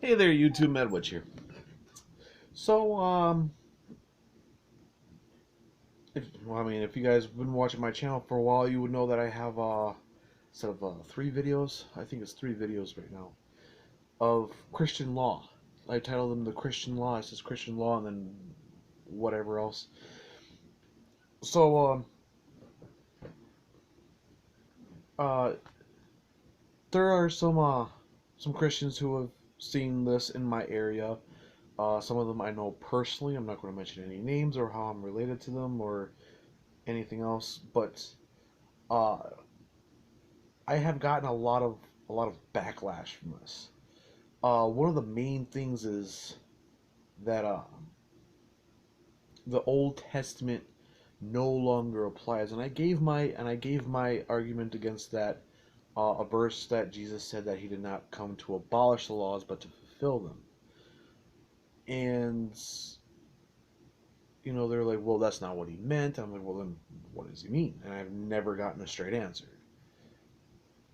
Hey there, YouTube, Medwitch here. So, if you guys have been watching my channel for a while, you would know that I have instead of three videos, I think it's three videos right now of Christian law. I titled them the Christian law. It says Christian law and then whatever else. So, uh, there are some Christians who have seen this in my area. Some of them I know personally. I'm not going to mention any names or how I'm related to them or anything else, but uh, I have gotten a lot of backlash from this. One of the main things is that the Old Testament no longer applies, and I gave my argument against that. A verse that Jesus said that he did not come to abolish the laws but to fulfill them, and they're like, well, that's not what he meant. I'm like, well, then what does he mean? And I've never gotten a straight answer.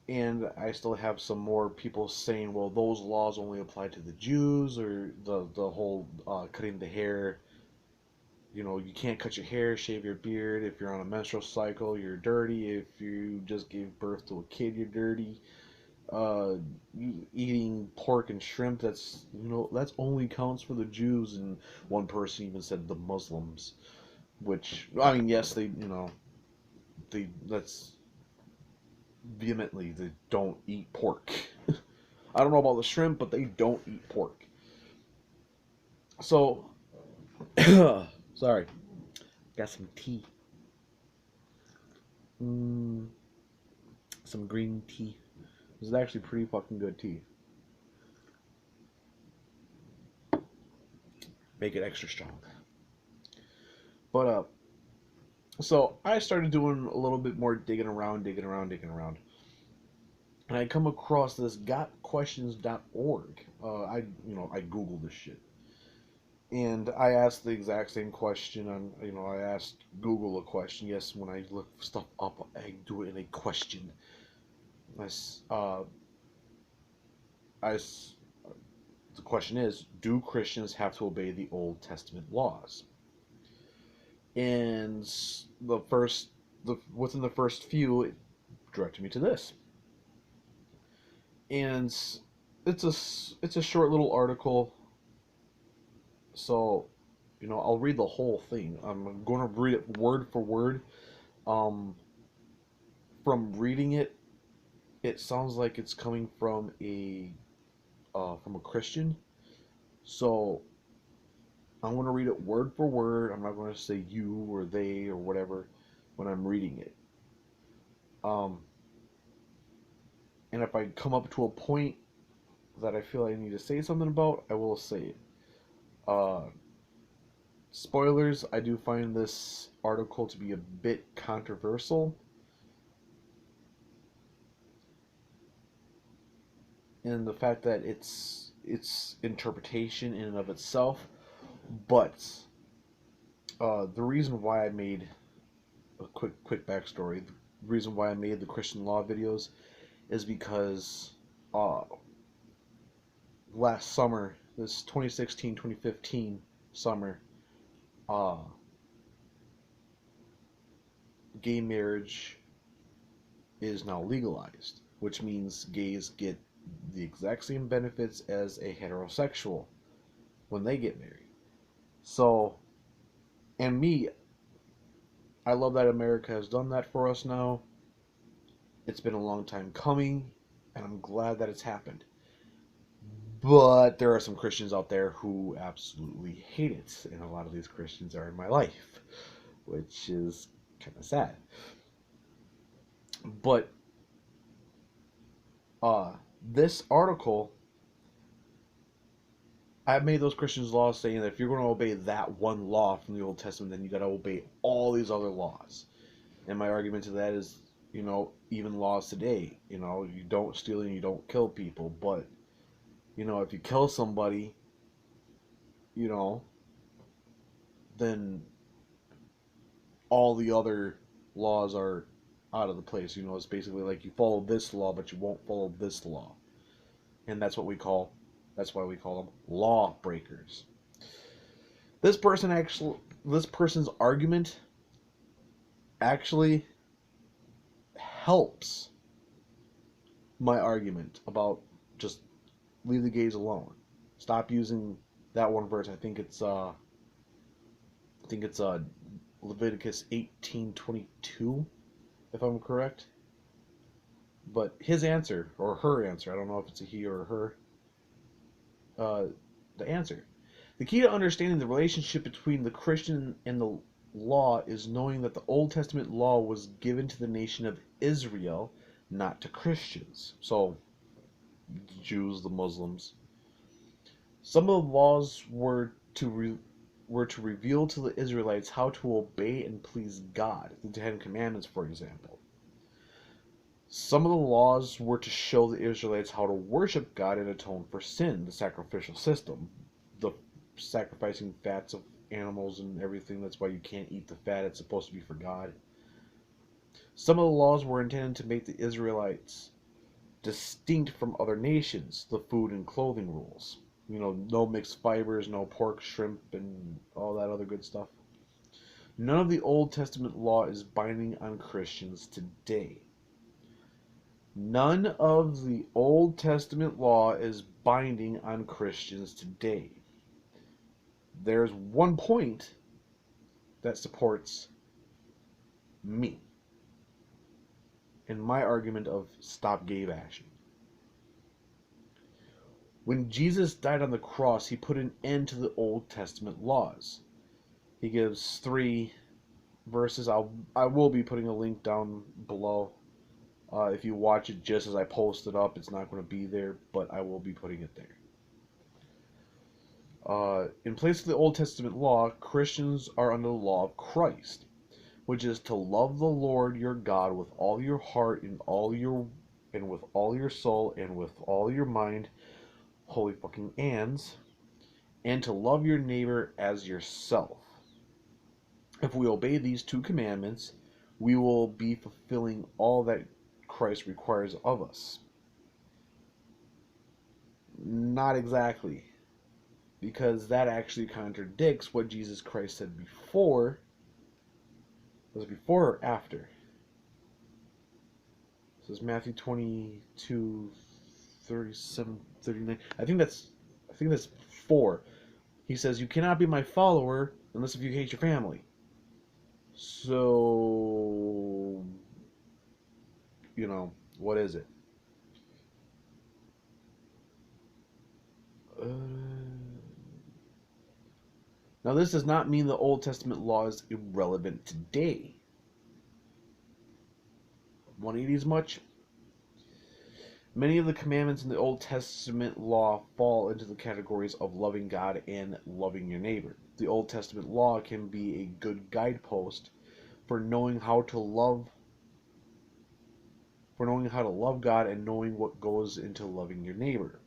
And I still have some more people saying, well, those laws only apply to the Jews, or the whole cutting the hair. You can't cut your hair, shave your beard. If you're on a menstrual cycle, you're dirty. If you just gave birth to a kid, you're dirty. Uh, Eating pork and shrimp, that's only counts for the Jews. And one person even said the Muslims, which, I mean, yes, that's vehemently, they don't eat pork. I don't know about the shrimp, but they don't eat pork. So, sorry, got some tea. Mm, some green tea. This is actually pretty fucking good tea. Make it extra strong. But so I started doing a little bit more digging around, and I come across this gotquestions.org. I googled this shit, and I asked the exact same question. I asked Google a question. Yes, when I look stuff up, I do it in a question. I, uh, I, the question is, do Christians have to obey the Old Testament laws? And within the first few, it directed me to this, and it's a short little article. So, I'll read the whole thing. I'm going to read it word for word. Um, from reading it, it sounds like it's coming from a Christian. So I'm going to read it word for word. I'm not going to say you or they or whatever when I'm reading it. Um, and if I come up to a point that I feel I need to say something about, I will say it. Uh, Spoilers, I do find this article to be a bit controversial in the fact that it's interpretation in and of itself. But the reason why I made a quick backstory, the reason why I made the Christian law videos is because uh, last summer, this 2016-2015 summer, uh, gay marriage is now legalized, which means gays get the exact same benefits as a heterosexual when they get married. So, and me, I love that America has done that for us now. It's been a long time coming, and I'm glad that it's happened. But there are some Christians out there who absolutely hate it, and a lot of these Christians are in my life, which is kind of sad. But this article, I made those Christians laws saying that if you're going to obey that one law from the Old Testament, then you got to obey all these other laws. And my argument to that is, even laws today, you don't steal and you don't kill people, but if you kill somebody, you know, then all the other laws are out of the place. It's basically like you follow this law, but you won't follow this law. And that's what we call That's why we call them law breakers. This person's argument actually helps my argument about just leave the gays alone. Stop using that one verse. I think it's Leviticus 18:22, if I'm correct. But his answer, or her answer, I don't know if it's a he or a her, the answer. The key to understanding the relationship between the Christian and the law is knowing that the Old Testament law was given to the nation of Israel, not to Christians. So, Jews, the Muslims. Some of the laws were to reveal to the Israelites how to obey and please God, the Ten Commandments, for example. Some of the laws were to show the Israelites how to worship God and atone for sin, the sacrificial system, the sacrificing fats of animals and everything. That's why you can't eat the fat. It's supposed to be for God. Some of the laws were intended to make the Israelites distinct from other nations, the food and clothing rules. You know, no mixed fibers, no pork, shrimp, and all that other good stuff. None of the Old Testament law is binding on Christians today. None of the Old Testament law is binding on Christians today. There's one point that supports me in my argument of stop gay bashing. When Jesus died on the cross, he put an end to the Old Testament laws. He gives 3 verses. I will be putting a link down below. If you watch it just as I post it up, it's not going to be there, but I will be putting it there. In place of the Old Testament law, Christians are under the law of Christ, which is to love the Lord your God with all your heart and with all your soul and with all your mind, holy fucking ands, and to love your neighbor as yourself. If we obey these 2 commandments, we will be fulfilling all that Christ requires of us. Not exactly, because that actually contradicts what Jesus Christ said before. Was it before or after? This is Matthew 22:37-39. I think that's 4. He says, "You cannot be my follower unless if you hate your family." So, you know, what is it? Now, this does not mean the Old Testament law is irrelevant today. 180s much? Many of the commandments in the Old Testament law fall into the categories of loving God and loving your neighbor. The Old Testament law can be a good guidepost for knowing how to love God and knowing what goes into loving your neighbor.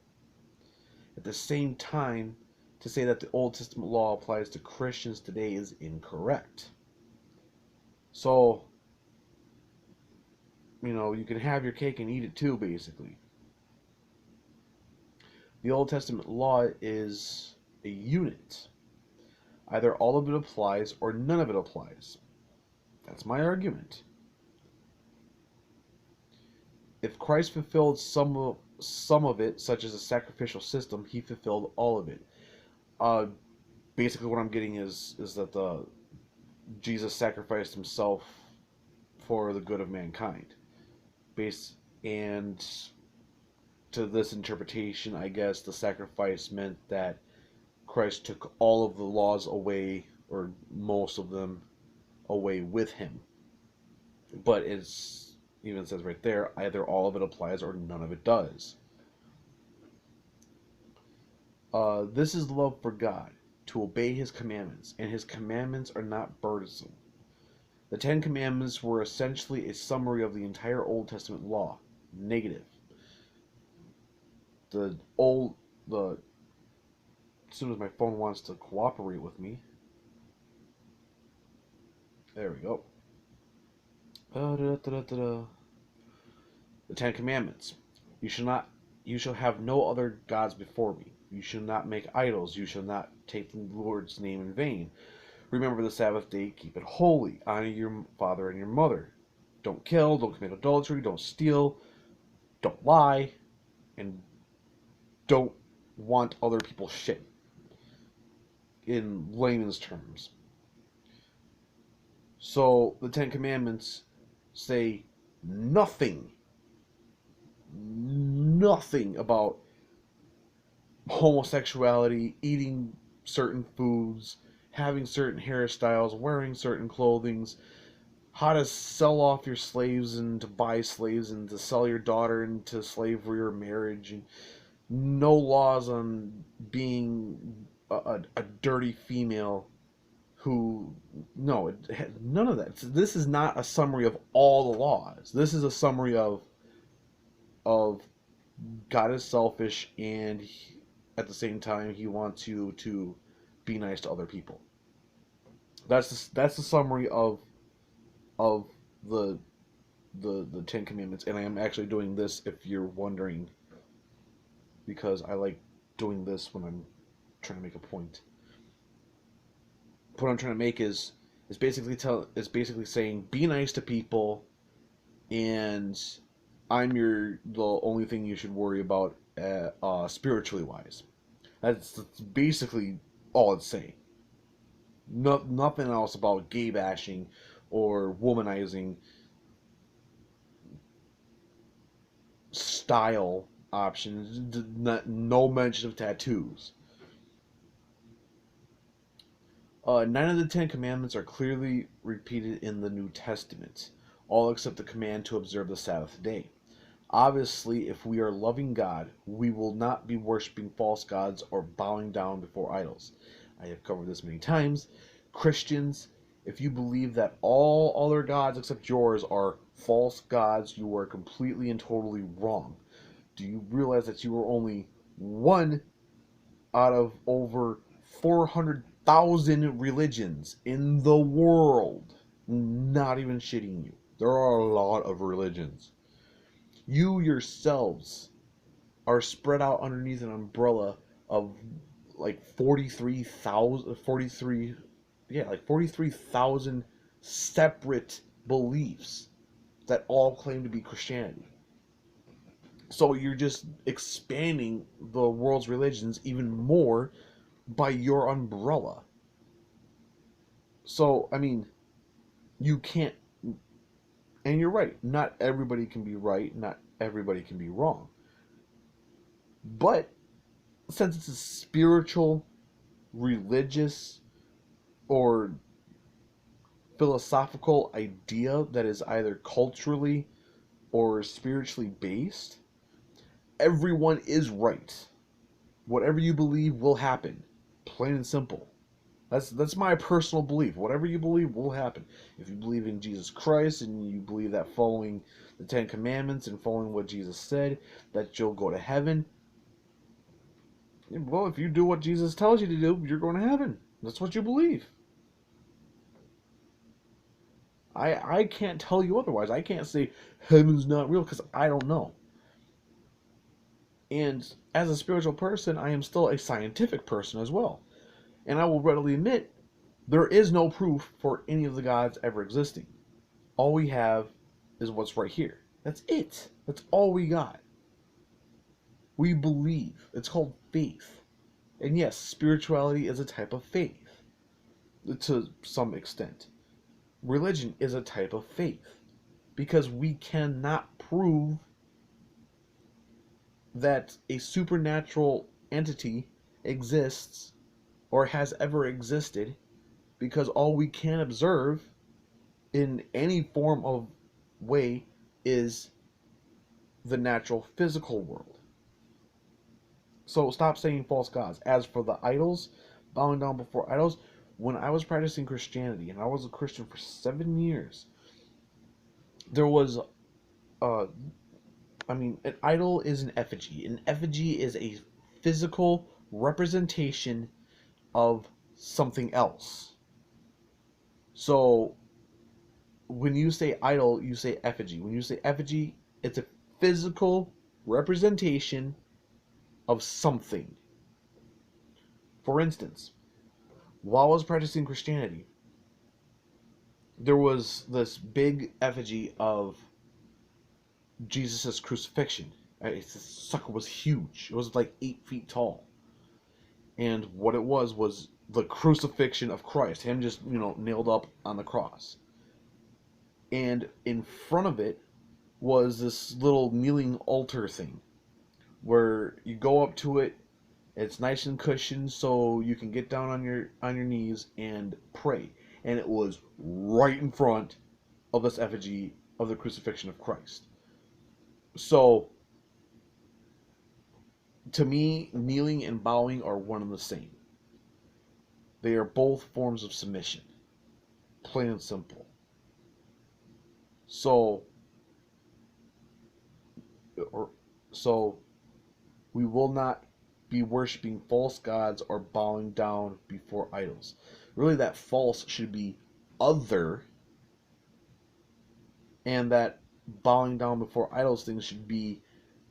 At the same time, to say that the Old Testament law applies to Christians today is incorrect. So, you know, you can have your cake and eat it too, basically. The Old Testament law is a unit. Either all of it applies or none of it applies. That's my argument. If Christ fulfilled some of it, such as a sacrificial system, he fulfilled all of it. Basically what I'm getting is that Jesus sacrificed himself for the good of mankind. And to this interpretation, I guess the sacrifice meant that Christ took all of the laws away, or most of them away with him. But it's even says right there, either all of it applies or none of it does. This is love for God, to obey his commandments, and his commandments are not burdensome. The 10 Commandments were essentially a summary of the entire Old Testament law. Negative. As soon as my phone wants to cooperate with me. There we go. The 10 Commandments. You shall have no other gods before me. You shall not make idols. You shall not take the Lord's name in vain. Remember the Sabbath day, keep it holy. Honor your father and your mother. Don't kill, don't commit adultery, don't steal, don't lie, and don't want other people's shit. In layman's terms. So the Ten Commandments say nothing about homosexuality, eating certain foods, having certain hairstyles, wearing certain clothings, how to sell off your slaves and to buy slaves and to sell your daughter into slavery or marriage, and no laws on being a dirty female who, no, none of that. This is not a summary of all the laws. This is a summary of God is selfish, and at the same time he wants you to be nice to other people. That's the summary of the the Ten Commandments, and I am actually doing this if you're wondering, because I like doing this when I'm trying to make a point. What I'm trying to make is basically saying be nice to people, and the only thing you should worry about spiritually wise. That's basically all it's saying. Nothing else about gay bashing or womanizing style options. No mention of tattoos. 9 of the 10 commandments are clearly repeated in the New Testament, all except the command to observe the Sabbath day. Obviously, if we are loving God, we will not be worshiping false gods or bowing down before idols. I have covered this many times. Christians, if you believe that all other gods except yours are false gods, you are completely and totally wrong. Do you realize that you are only one out of over 400,000 religions in the world? Not even shitting you. There are a lot of religions. You yourselves are spread out underneath an umbrella of like 43,000 separate beliefs that all claim to be Christianity. So you're just expanding the world's religions even more by your umbrella. So, I mean, you can't, and you're right, not everybody can be right, not everybody can be wrong. But since it's a spiritual, religious, or philosophical idea that is either culturally or spiritually based, everyone is right. Whatever you believe will happen. Plain and simple. That's my personal belief. Whatever you believe will happen. If you believe in Jesus Christ and you believe that following the 10 Commandments and following what Jesus said, that you'll go to heaven, well, if you do what Jesus tells you to do, you're going to heaven. That's what you believe. I can't tell you otherwise. I can't say heaven's not real because I don't know. And as a spiritual person, I am still a scientific person as well. And I will readily admit, there is no proof for any of the gods ever existing. All we have is what's right here. That's it. That's all we got. We believe. It's called faith. And yes, spirituality is a type of faith, to some extent. Religion is a type of faith, because we cannot prove that a supernatural entity exists or has ever existed, because all we can observe in any form of way is the natural physical world. So stop saying false gods. As for the idols, bowing down before idols, when I was practicing Christianity, and I was a Christian for 7 years, there was an idol is an effigy. An effigy is a physical representation of something else. So when you say idol, you say effigy. When you say effigy, it's a physical representation of something. For instance, while I was practicing Christianity, there was this big effigy of Jesus' crucifixion. This sucker was huge. It was like 8 feet tall. And what it was the crucifixion of Christ. Him just, nailed up on the cross. And in front of it was this little kneeling altar thing where you go up to it. It's nice and cushioned, so you can get down on your knees and pray. And it was right in front of this effigy of the crucifixion of Christ. So, to me, kneeling and bowing are one and the same. They are both forms of submission, plain and simple. So we will not be worshiping false gods or bowing down before idols. Really, that false should be other, and that bowing down before idols things should be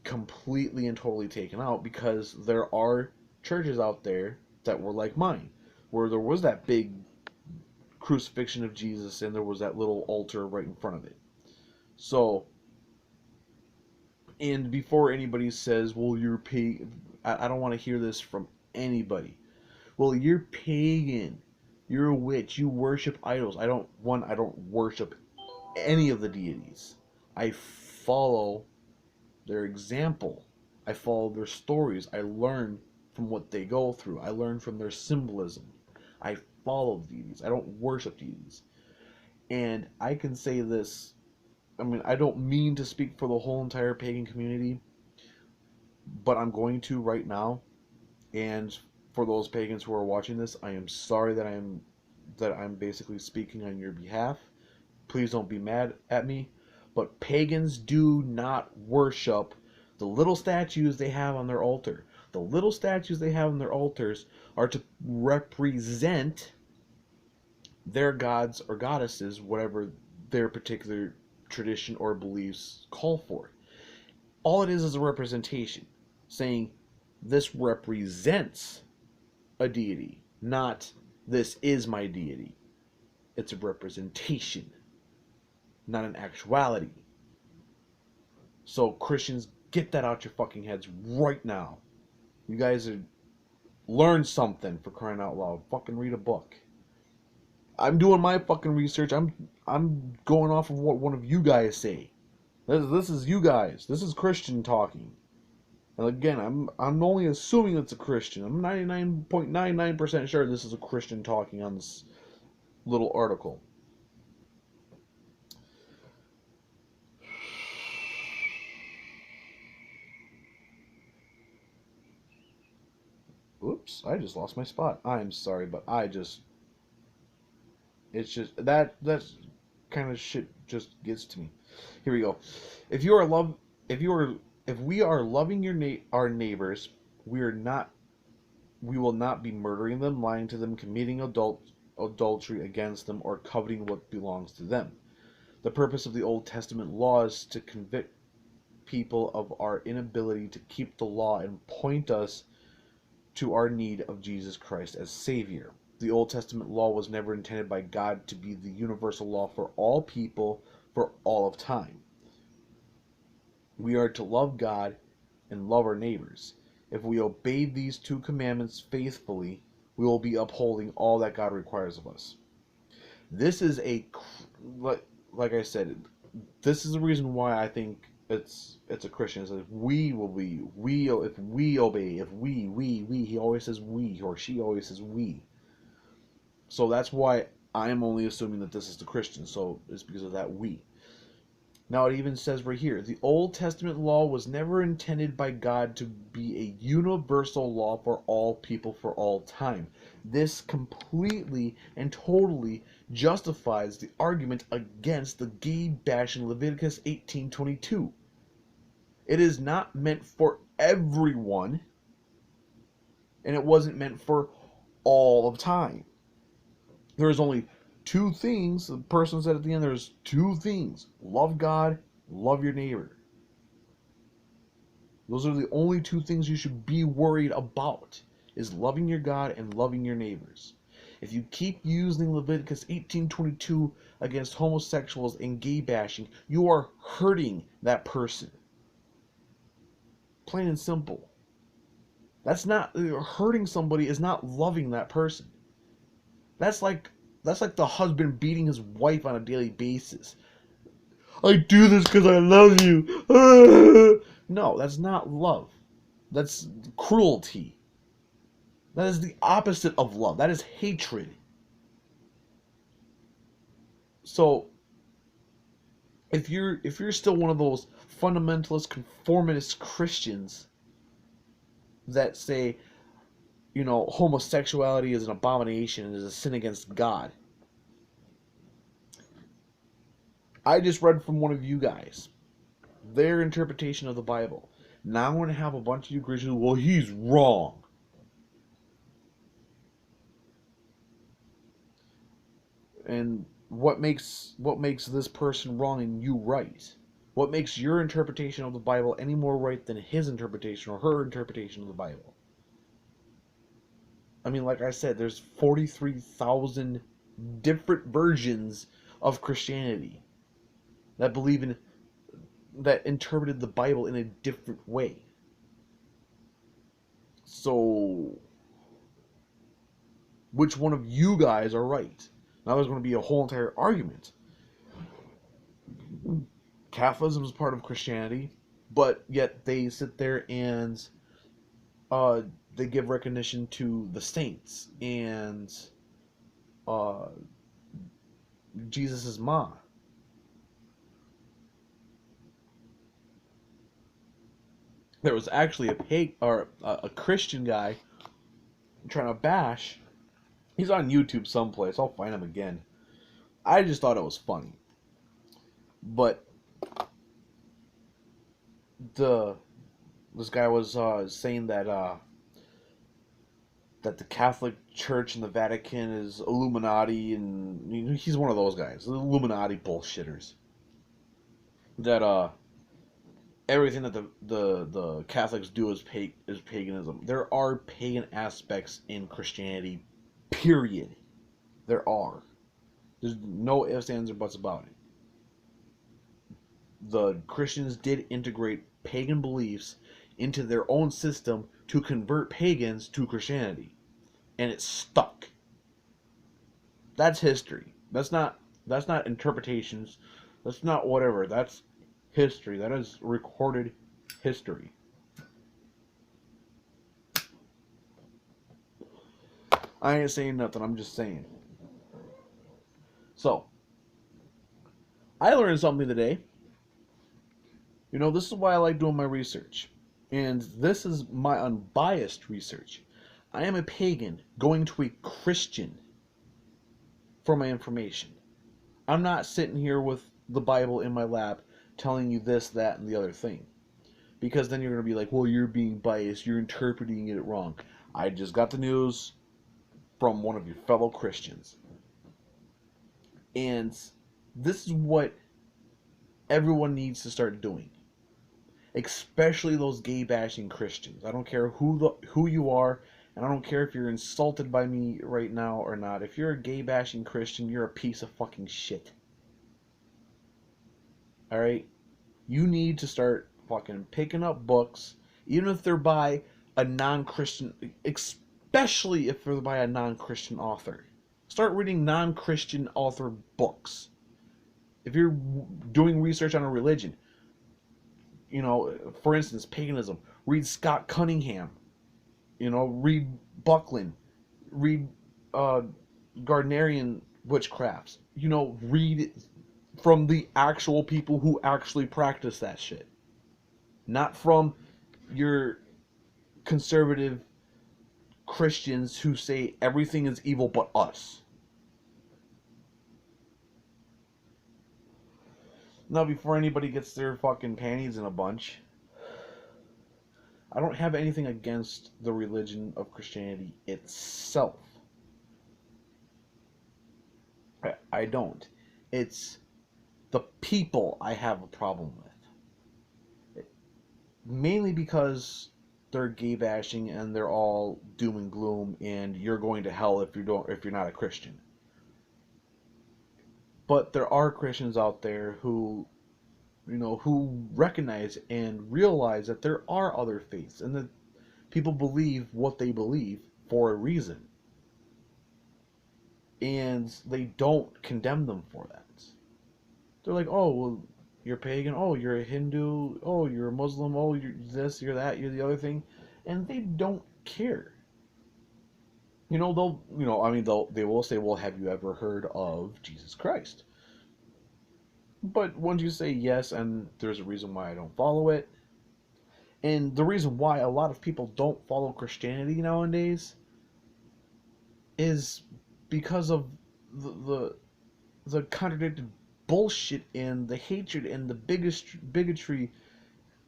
completely and totally taken out, because there are churches out there that were like mine, where there was that big crucifixion of Jesus and there was that little altar right in front of it. So, and before anybody says, well, you're pagan, I don't want to hear this from anybody. Well, you're pagan, you're a witch, you worship idols. I don't worship any of the deities. I follow their example. I follow their stories. I learn from what they go through. I learn from their symbolism. I follow deities. I don't worship deities. And I can say this, I don't mean to speak for the whole entire pagan community, but I'm going to right now. And for those pagans who are watching this, I am sorry that I'm basically speaking on your behalf. Please don't be mad at me. But pagans do not worship the little statues they have on their altar. The little statues they have on their altars are to represent their gods or goddesses, whatever their particular tradition or beliefs call for. All it is a representation, saying this represents a deity, not this is my deity. It's a representation, not an actuality. So Christians, get that out your fucking heads right now. You guys are learn something, for crying out loud. Fucking read a book. I'm doing my fucking research. I'm going off of what one of you guys say. This is you guys. This is Christian talking. And again, I'm only assuming it's a Christian. I'm 99.99% sure this is a Christian talking on this little article. Oops, I just lost my spot. I'm sorry, but it's just that's kind of shit just gets to me. Here we go. If we are loving our neighbors, we will not be murdering them, lying to them, committing adultery against them, or coveting what belongs to them. The purpose of the Old Testament law is to convict people of our inability to keep the law and point us to our need of Jesus Christ as Savior. The Old Testament law was never intended by God to be the universal law for all people for all of time. We are to love God and love our neighbors. If we obey these two commandments faithfully, we will be upholding all that God requires of us. This is like I said, this is the reason why I think it's a Christian. It says if we obey, if we, he always says we, or she always says we. So that's why I am only assuming that this is the Christian. So it's because of that we. Now it even says right here, the Old Testament law was never intended by God to be a universal law for all people for all time. This completely and totally justifies the argument against the gay bash in Leviticus 18:22. It is not meant for everyone, and it wasn't meant for all of time. There's only two things. The person said at the end, there's two things: love God, love your neighbor. Those are the only two things you should be worried about. is loving your God and loving your neighbors. If you keep using Leviticus 18:22 against homosexuals and gay bashing, you are hurting that person. Plain and simple. That's not hurting somebody is not loving that person. That's like the husband beating his wife on a daily basis. I do this because I love you. No, that's not love. That's cruelty. That is the opposite of love. That is hatred. So if you're still one of those fundamentalist conformist Christians that say, homosexuality is an abomination and is a sin against God. I just read from one of you guys their interpretation of the Bible. Now I'm going to have a bunch of you Christians, well, he's wrong. And what makes this person wrong and you right? What makes your interpretation of the Bible any more right than his interpretation or her interpretation of the Bible? I mean, like I said, there's 43,000 different versions of Christianity that interpreted the Bible in a different way. So, which one of you guys are right? Now there's going to be a whole entire argument. Catholicism is part of Christianity, but yet they sit there and they give recognition to the saints and Jesus' ma. There was actually a Christian guy trying to bash. He's on YouTube someplace. I'll find him again. I just thought it was funny. But this guy was saying that the Catholic Church and the Vatican is Illuminati, and he's one of those guys, the Illuminati bullshitters. That everything that the Catholics do is paganism. There are pagan aspects in Christianity, period. There are. There's no ifs, ands, or buts about it. The Christians did integrate pagan beliefs into their own system to convert pagans to Christianity, and it stuck. That's history. That's not interpretations. That's not whatever. That's history. That is recorded history. I ain't saying nothing. I'm just saying. So, I learned something today. This is why I like doing my research. And this is my unbiased research. I am a pagan going to a Christian for my information. I'm not sitting here with the Bible in my lap telling you this, that, and the other thing. Because then you're going to be like, well, you're being biased. You're interpreting it wrong. I just got the news from one of your fellow Christians. And this is what everyone needs to start doing. Especially those gay bashing Christians. I don't care who you are, and I don't care if you're insulted by me right now or not. If you're a gay bashing Christian, you're a piece of fucking shit. Alright? You need to start fucking picking up books, even if they're by a non-Christian, especially if they're by a non-Christian author. Start reading non-Christian author books. If you're doing research on a religion, for instance, paganism, read Scott Cunningham. Read Buckland. Read Gardnerian witchcrafts. Read from the actual people who actually practice that shit. Not from your conservative Christians who say everything is evil but us. Now, before anybody gets their fucking panties in a bunch, I don't have anything against the religion of Christianity itself. I don't. It's the people I have a problem with. Mainly because they're gay bashing and they're all doom and gloom and you're going to hell if you're not a Christian. But there are Christians out there who, who recognize and realize that there are other faiths and that people believe what they believe for a reason. And they don't condemn them for that. They're like, oh, well, you're pagan, oh, you're a Hindu, oh, you're a Muslim, oh, you're this, you're that, you're the other thing. And they don't care. They will say, well, have you ever heard of Jesus Christ? But once you say yes, and there's a reason why I don't follow it, and the reason why a lot of people don't follow Christianity nowadays is because of the contradicted bullshit and the hatred and the bigotry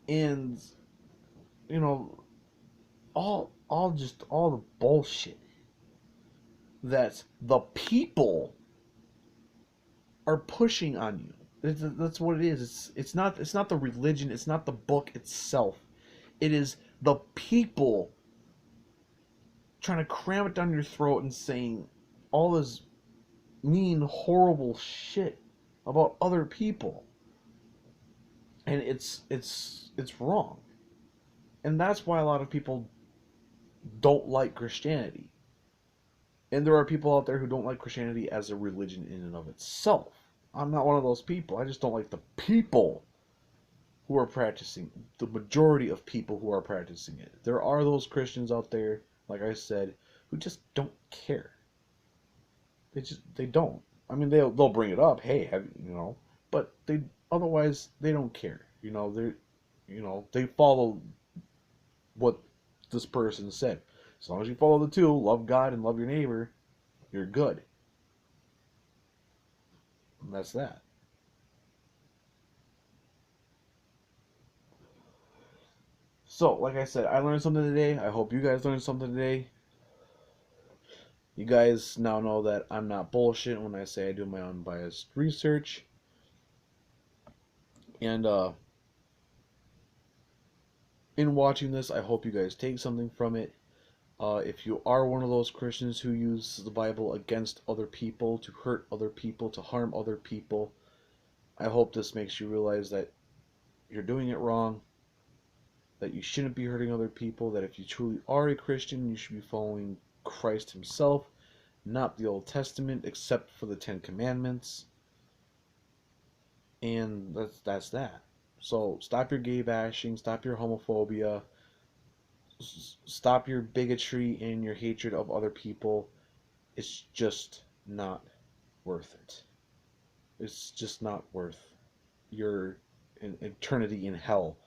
and all the bullshit that the people are pushing on you. That's what it is. It's not the religion. It's not the book itself. It is the people trying to cram it down your throat and saying all this mean, horrible shit about other people, and it's wrong, and that's why a lot of people don't like Christianity. And there are people out there who don't like Christianity as a religion in and of itself. I'm not one of those people. I just don't like the people who are practicing, the majority of people who are practicing it. There are those Christians out there, like I said, who just don't care. They don't. I mean, they'll bring it up, hey, but otherwise they don't care. They follow what this person said. As long as you follow the two, love God and love your neighbor, you're good. And that's that. So, like I said, I learned something today. I hope you guys learned something today. You guys now know that I'm not bullshit when I say I do my unbiased research. And in watching this, I hope you guys take something from it. If you are one of those Christians who use the Bible against other people, to hurt other people, to harm other people, I hope this makes you realize that you're doing it wrong, that you shouldn't be hurting other people, that if you truly are a Christian, you should be following Christ himself, not the Old Testament, except for the Ten Commandments. And that's that. So stop your gay bashing, stop your homophobia, stop your bigotry and your hatred of other people. It's just not worth it. It's just not worth your eternity in hell,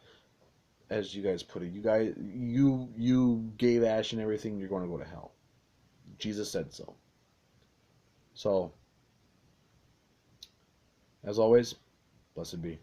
as you guys put it. You gay bash and everything, you're going to go to hell. Jesus said so. So, as always, blessed be.